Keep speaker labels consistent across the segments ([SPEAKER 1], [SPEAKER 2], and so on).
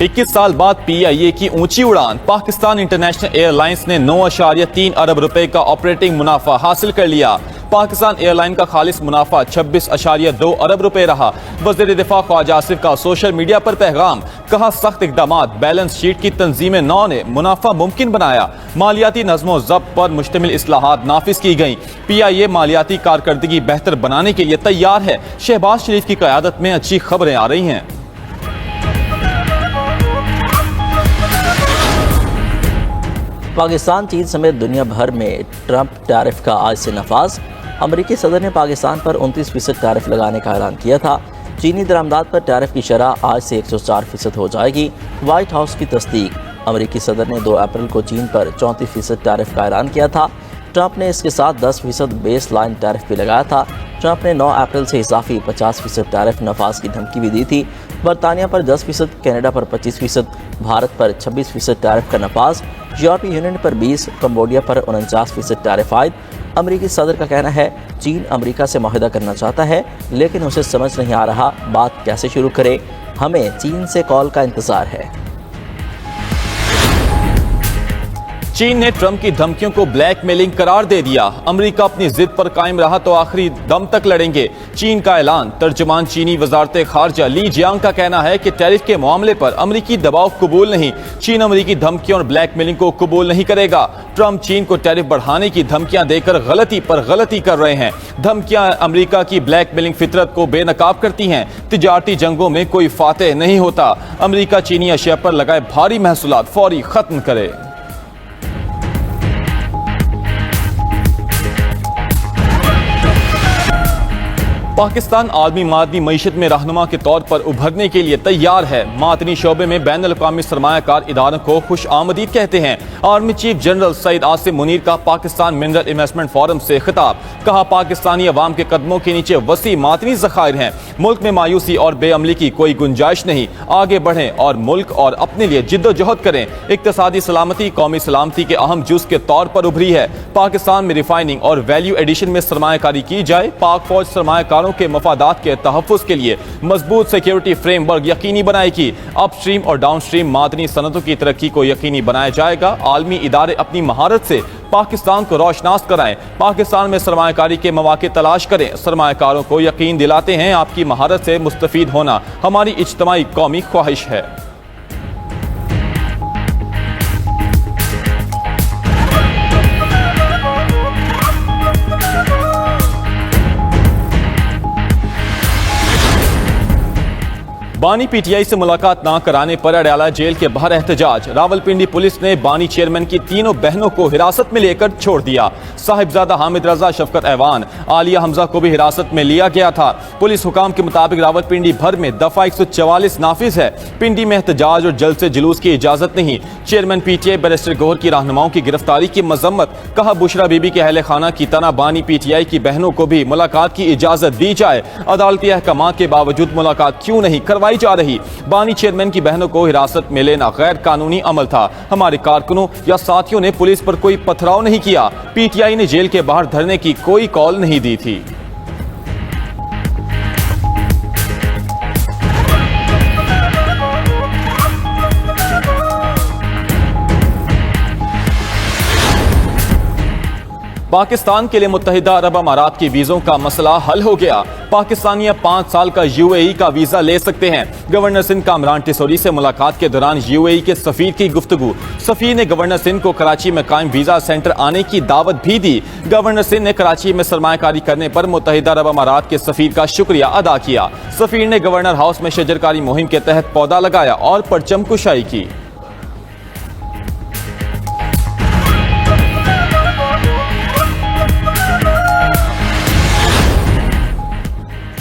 [SPEAKER 1] 21 साल बाद PIA की ऊंची उड़ान। पाकिस्तान इंटरनेशनल एयरलाइंस ने 9.3 अरब रुपए का ऑपरेटिंग मुनाफा हासिल कर लिया। पाकिस्तान एयरलाइन का खालिस मुनाफा 26.2 अरब रुपए रहा। वज़ीर दिफा ख्वाजा आसिफ का सोशल मीडिया पर पैगाम, कहा सख्त इक़दामात बैलेंस शीट की तंजीम नौ ने मुनाफा मुमकिन बनाया। मालियाती नज़्मो ज़ब्त पर मुश्तमिल इस्लाहात नाफिज की गई। PIA मालियाती कारकर्दगी बेहतर बनाने के लिए तैयार है। शहबाज शरीफ की क़यादत में अच्छी खबरें आ रही हैं।
[SPEAKER 2] पाकिस्तान, चीन समेत दुनिया भर में ट्रंप टैरिफ का आज से नफाज। अमरीकी सदर ने पाकिस्तान पर 29% टैरिफ लगाने का ऐलान किया था। चीनी दरामदात पर टैरिफ की शरह आज से 104% हो जाएगी। व्हाइट हाउस की तस्दीक। अमरीकी सदर ने 2 अप्रैल को चीन पर 34% टैरिफ का ऐलान किया था। ट्रंप ने इसके साथ 10% बेस लाइन टैरिफ भी लगाया था। ट्रंप ने 9 अप्रैल से इजाफी 50% टैरिफ नफाज की धमकी भी दी थी। बरतानिया पर 10%, कनाडा पर 25%, भारत पर 26% टैरिफ का नफाज, यूरोपीय यूनियन पर 20%, कंबोडिया पर 49% टैरिफ आयद। अमरीकी सदर का कहना है चीन अमरीका से मुआहदा करना चाहता है, लेकिन उसे समझ नहीं आ रहा बात कैसे शुरू करे। हमें चीन से कॉल का इंतजार है।
[SPEAKER 1] चीन ने ट्रंप की धमकियों को ब्लैकमेलिंग करार दे दिया। अमेरिका अपनी जिद पर कायम रहा तो आखिरी दम तक लड़ेंगे, चीन का ऐलान। तर्जुमान चीनी वजारत खारजा ली जियांग का कहना है कि टैरिफ के मामले पर अमेरिकी दबाव कबूल नहीं। चीन अमेरिकी धमकियों और ब्लैकमेलिंग को कबूल नहीं करेगा। ट्रंप चीन को टैरिफ बढ़ाने की धमकियां देकर गलती पर गलती कर रहे हैं। धमकियां अमेरिका की ब्लैकमेलिंग फितरत को बेनकाब करती हैं। तिजारती जंगों में कोई फातेह नहीं होता। अमेरिका चीनी अशिया पर लगाए भारी महसूलात फौरी खत्म करे। पाकिस्तान आलमी मादनी मईशत में रहनुमा के तौर पर उभरने के लिए तैयार है। मादनी शोबे में बैनुल अक़वामी सरमायाकार इदारों को खुश आमदीद कहते हैं। Army chief general Syed Asim Munir का पाकिस्तान मिनरल इन्वेस्टमेंट फोरम से खिताब, कहा पाकिस्तानी अवाम के कदमों के नीचे वसी मादनी ज़खायर हैं। मुल्क में मायूसी और बेअमली की कोई गुंजाइश नहीं। आगे बढ़ें और मुल्क और अपने लिए जिद्दोजहद करें। इक्तसादी सलामती कौमी सलामती के अहम जुज़ के तौर पर उभरी है। पाकिस्तान में रिफाइनिंग और वैल्यू एडिशन में सरमायाकारी की जाए। पाक फौज सरमायाकारों के मफादात के तहफ़्फ़ुज़ के लिए मजबूत सिक्योरिटी फ्रेमवर्क यकीनी बनाएगी। अपस्ट्रीम और डाउनस्ट्रीम मादनी सनतों की तरक्की को यकीनी बनाया जाएगा। आलमी इदारे अपनी महारत से पाकिस्तान को रोशनास कराएं। पाकिस्तान में सरमायाकारी के मौके तलाश करें। सरमायाकारों को यकीन दिलाते हैं आपकी महारत से मुस्तफीद होना हमारी इज्तिमाई कौमी ख्वाहिश है। बानी PTI से मुलाकात ना कराने पर अडयाला जेल के बाहर एहतजाज। रावलपिंडी पुलिस ने बानी चेयरमैन की तीनों बहनों को हिरासत में लेकर छोड़ दिया। साहिबजादा हामिद रजा, शफकत ऐवान, आलिया हमजा को भी हिरासत में लिया गया था। पुलिस हुकाम के मुताबिक रावलपिंडी भर में दफा 144 नाफिज है। पिंडी में एहतजाज और जलसे जुलूस की इजाजत नहीं। चेयरमैन PTI बैरिस्टर गौहर की रहनुमाओं की गिरफ्तारी की मजम्मत, कहा बुशरा बीबी के अहले खाना की तरह बानी PTI की बहनों को भी मुलाकात की इजाजत दी जाए। अदालती अहकाम के बावजूद मुलाकात क्यों नहीं करवाई जा रही। बानी चेयरमैन की बहनों को हिरासत में लेना गैर कानूनी अमल था। हमारे कारकुनों या साथियों ने पुलिस पर कोई पथराव नहीं किया। PTI ने जेल के बाहर धरने की कोई कॉल नहीं दी थी। पाकिस्तान के लिए मुत्तहिदा अरब अमारात की वीज़ों का मसला हल हो गया। पाकिस्तानी 5 साल का UAE का वीज़ा ले सकते हैं। गवर्नर सिंध कामरान टिसोरी से मुलाकात के दौरान UAE के सफ़ीर की गुफ्तगू। सफ़ीर ने गवर्नर सिंध को कराची में कायम वीज़ा सेंटर आने की दावत भी दी। गवर्नर सिंध ने कराची में सरमायाकारी करने पर मुत्तहिदा अरब अमारात के सफ़ीर का शुक्रिया अदा किया। सफ़ीर ने गवर्नर हाउस में शजरकारी मुहिम के तहत पौधा लगाया और परचम कुशाई की।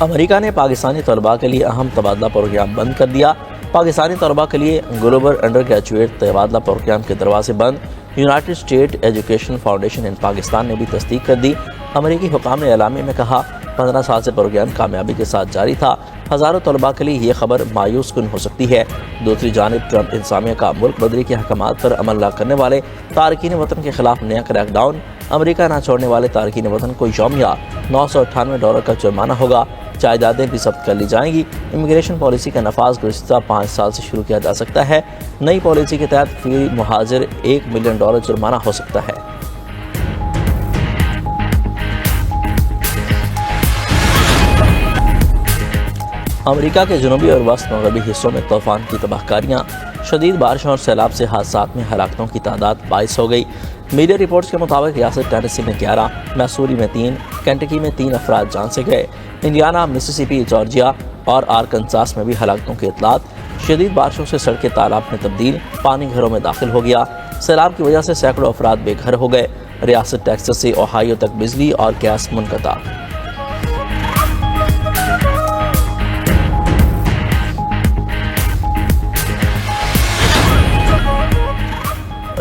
[SPEAKER 2] अमेरिका ने पाकिस्तानी तलबा के लिए अहम तबादला प्रोग्राम बंद कर दिया। पाकिस्तानी तलबा के लिए ग्लोबल अंडर ग्रेजुएट तबादला प्रोग्राम के दरवाजे बंद। यूनाइटेड स्टेट एजुकेशन फाउंडेशन इन पाकिस्तान ने भी तस्दीक कर दी। अमेरिकी हुकाम ने एलामे में कहा 15 साल से प्रोग्राम कामयाबी के साथ जारी था। हज़ारों तलबा के लिए ये खबर मायूस कुन हो सकती है। दूसरी जानब ट्रंप इंसामिया का मुल्क बदरी के अहकामात पर अमल न करने वाले तारकीन वतन के खिलाफ नया क्रैकडाउन। अमेरिका न छोड़ने वाले तारकीन वतन को यौमिया $998 का जुर्माना होगा। जायदादें भी जब्त कर ली जाएंगी। इमिग्रेशन पॉलिसी का नफाज गुज़िश्ता 5 साल से शुरू किया जा सकता है। नई पॉलिसी के तहत फी मुहाजिर $1 मिलियन जुर्माना हो सकता है। अमेरिका के जनूबी और वस्त मगरबी हिस्सों में तूफान की तबाहकारियाँ, शदीद बारिशों और सैलाब से हादसात में हलाकतों की तादाद 22 हो गई। मीडिया रिपोर्ट्स के मुताबिक रियासत टेनेसी में 11, मैसूरी में 3, केंटकी में 3 अफराद जान से गए। इंडियाना, मिसिसिपी, जॉर्जिया और आरकनसास में भी हलाकतों की इतलात। शदीद बारिशों से सड़कें तालाब में तब्दील, पानी घरों में दाखिल हो गया। सैलाब की वजह से सैकड़ों अफराद बेघर हो गए। रियासत टेक्सास से ओहायो तक बिजली और गैस मुनक़ता।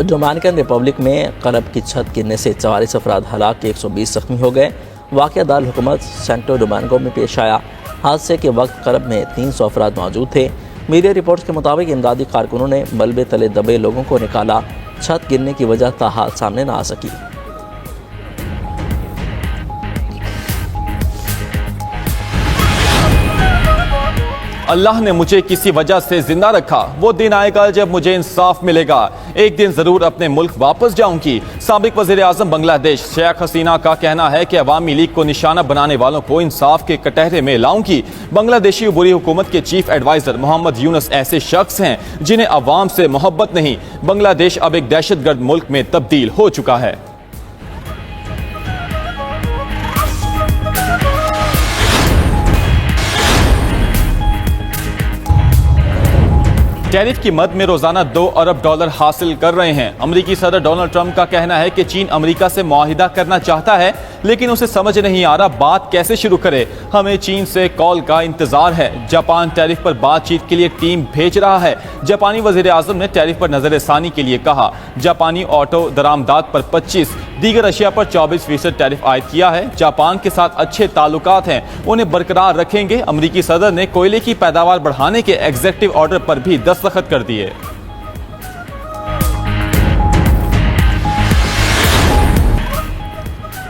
[SPEAKER 2] डोमिनिकन रिपब्लिक में क्लब की छत गिरने से 44 अफराद हलाक, 120 जख्मी हो गए। वाक़या दारुल हुकूमत सेंटो डोमिंगो में पेश आया। हादसे के वक्त क्लब में 300 अफराद मौजूद थे। मीडिया रिपोर्ट्स के मुताबिक इमदादी कारकुनों ने मलबे तले दबे लोगों को निकाला। छत गिरने की वजह ताहाल सामने न आ सकी।
[SPEAKER 1] अल्लाह ने मुझे किसी वजह से जिंदा रखा, वो दिन आएगा जब मुझे इंसाफ मिलेगा। एक दिन जरूर अपने मुल्क वापस जाऊंगी। साबिक वज़ीर आज़म बांग्लादेश शेख हसीना का कहना है कि अवामी लीग को निशाना बनाने वालों को इंसाफ के कटहरे में लाऊंगी। बांग्लादेशी बुरी हुकूमत के चीफ एडवाइजर मोहम्मद यूनुस ऐसे शख्स हैं जिन्हें अवाम से मोहब्बत नहीं। बांग्लादेश अब एक दहशतगर्द मुल्क में तब्दील हो चुका है। टैरिफ की मद में रोजाना $2 अरब हासिल कर रहे हैं। अमेरिकी सदर डोनाल्ड ट्रंप का कहना है कि चीन अमेरिका से मुआहिदा करना चाहता है, लेकिन उसे समझ नहीं आ रहा बात कैसे शुरू करे। हमें चीन से कॉल का इंतजार है। जापान टैरिफ पर बातचीत के लिए टीम भेज रहा है। जापानी वजीर आजम ने टैरिफ पर नजरसानी के लिए कहा। जापानी ऑटो दरामदात पर 25, दीगर अशिया पर 24% टैरिफ आयद किया है। जापान के साथ अच्छे ताल्लुकात हैं, उन्हें बरकरार रखेंगे। अमेरिकी सदर ने कोयले की पैदावार बढ़ाने के एग्जीक्यूटिव ऑर्डर पर भी दस्तखत कर दिए।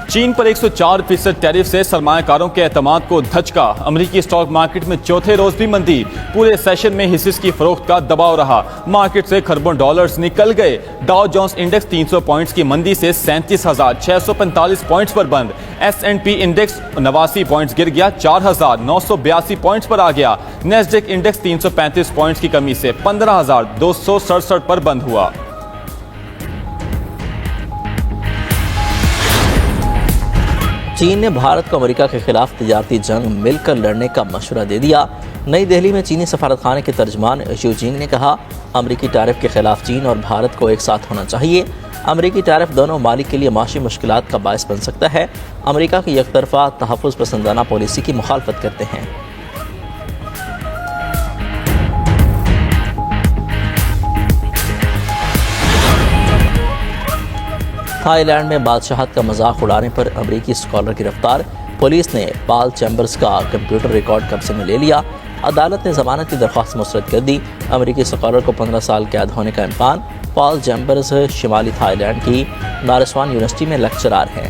[SPEAKER 1] चीन पर 104% टैरिफ से सरमायाकारों के एतमाद को धचका। अमेरिकी स्टॉक मार्केट में चौथे रोज भी मंदी। पूरे सेशन में हिस्सेस की फरोख्त का दबाव रहा। मार्केट से खरबों डॉलर्स निकल गए। डाउ जोन्स इंडेक्स 300 पॉइंट्स की मंदी से 37,645 पॉइंट्स पर बंद। S&P इंडेक्स 89 पॉइंट्स गिर गया, 4,982 पॉइंट्स पर आ गया। नेस्डेक इंडेक्स 335 पॉइंट्स की कमी से 15,267 पर बंद हुआ।
[SPEAKER 2] चीन ने भारत को अमेरिका के खिलाफ तिजारती जंग मिलकर लड़ने का मशवरा दे दिया। नई दिल्ली में चीनी सफारतखाने के तर्जमान शी जिनपिंग ने कहा, अमेरिकी टैरिफ के खिलाफ चीन और भारत को एक साथ होना चाहिए। अमेरिकी टैरिफ दोनों मालिक के लिए माशी मुश्किलात का बायस बन सकता है। अमेरिका की एकतरफा तहफ़्फ़ुज़ पसंदाना पॉलिसी की मुखालफत करते हैं। थाईलैंड में बादशाहत का मजाक उड़ाने पर अमेरिकी स्कॉलर गिरफ्तार। पुलिस ने पॉल चैम्बर्स का कंप्यूटर रिकॉर्ड कब्जे में ले लिया। अदालत ने जमानत की दरख्वास्त मुस्तरद कर दी। अमेरिकी स्कॉलर को 15 साल कैद होने का इम्कान। पॉल चैम्बर्स शिमाली थाईलैंड की नारस्वान यूनिवर्सिटी में लेक्चरार हैं।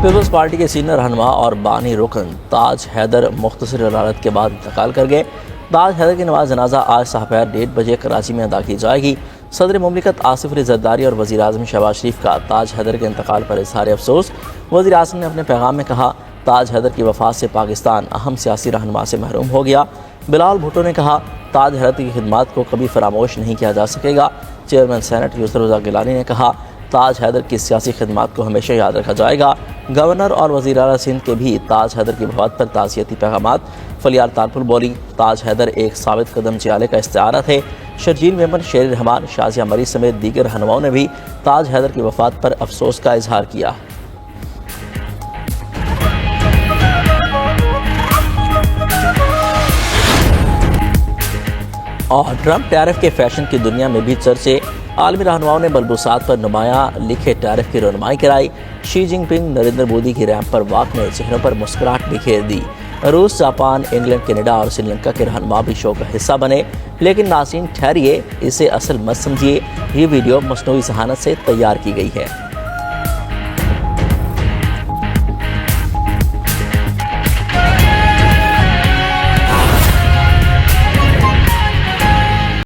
[SPEAKER 2] पीपल्स पार्टी के सीनियर रहनुमा और बानी रुकन ताज हैदर मुख्तसर अदालत के बाद इंतकाल कर गए। ताज हैदर की नमाज जनाजा आज दोपहर 1:30 बजे कराची में अदा की जाएगी। सदर मुमलिकत आसिफ अली जरदारी और वज़ीर आज़म शहबाज शरीफ का ताज हैदर के इंतकाल पर इज़हार अफसोस। वज़ीर आज़म ने अपने पैगाम में कहा, ताज हैदर की वफ़ात से पाकिस्तान अहम सियासी रहनुमा से महरूम हो गया। बिलाल भुट्टो ने कहा, ताज हैदर की खिदमत को कभी फरामोश नहीं किया जा सकेगा। चेयरमैन सेनेट यूसुफ रज़ा गिलानी ने कहा, ताज हैदर की सियासी खिदमत को हमेशा याद रखा जाएगा। गवर्नर और वज़ीर आला सिंध के भी ताज हैदर की वफ़ात पर ताज़ियती पैगामात। फलियार तारपुल बोली, ताज हैदर एक साबित कदम जियाले का इस्तिआरा थे। शर्जील मेमन, शेर रहमान, शाजिया मरी समेत दीगर रहनुमाओं ने भी ताज हैदर की वफ़ात पर अफसोस का इजहार किया। और ट्रंप टैरिफ के फैशन की दुनिया में भी चर्चे। आलमी रहनुमाओं ने बलबूसात पर नुमायां लिखे टैरिफ की रहनुमाई कराई। शी जिनपिंग नरेंद्र मोदी की रैंप पर वॉक में चेहरों पर मुस्कुराहट बिखेर दी। रूस, जापान, इंग्लैंड, कनाडा और श्रीलंका के रहनुमा भी शो का हिस्सा बने। लेकिन नाज़रीन ठहरिए, इसे असल मत समझिए, ये वीडियो मसनूई ज़हानत से तैयार की गई है।